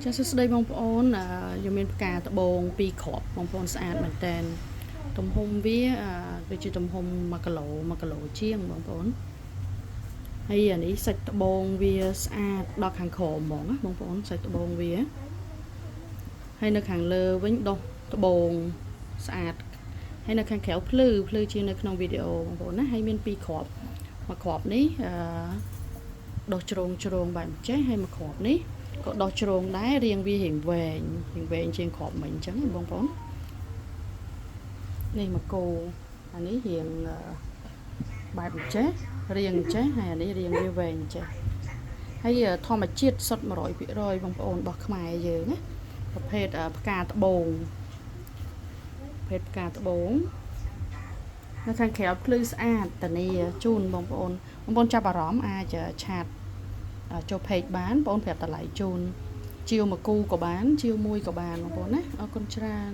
ចាសួស្តីបងប្អូនយើងមានផ្កាត្បូង2គ្រាប់បងប្អូនស្អាតមែនតើទំហំវាដូចជាទំហំ1គីឡូ1គីឡូជាងបងប្អូនហើយអានេះសាច់ត្បូងវាស្អាតដល់ខាងក្រោមហ្មងណាបងប្អូនសាច់ត្បូងវាហើយនៅខាងលើវិញដុសត្បូងស្អាតហើយនៅខាងក្រៅភ្លឺជាងនៅក្នុងវីដេអូបងប្អូនណាហើយមាន2គ្រាប់មួយគ្រាប់នេះដុសជ្រងបែបចេះហើយមួយគ្រាប់នេះក៏ដោះជ្រងដែររៀងវារៀងវែងជាងគ្រាប់មិញអញ្ចឹងបងប្អូននេះមកគោអានេះរៀងបែបចេះរៀងចេះហើយអានេះរៀងវាវែងចេះហើយធម្មជាតិសុទ្ធ 100% បងប្អូនរបស់ខ្មែរយើងណាប្រភេទផ្កាត្បូងនៅខាងក្រៅភ្លឺស្អាតតានីជូនបងប្អូនចាប់អារម្មណ៍អាចឆាតចូលเพจបានបងប្អូនប្រាប់តម្លៃជូនជាវមួយគូក៏បានជាវមួយក៏បានបងប្អូនណាអរគុណច្រើន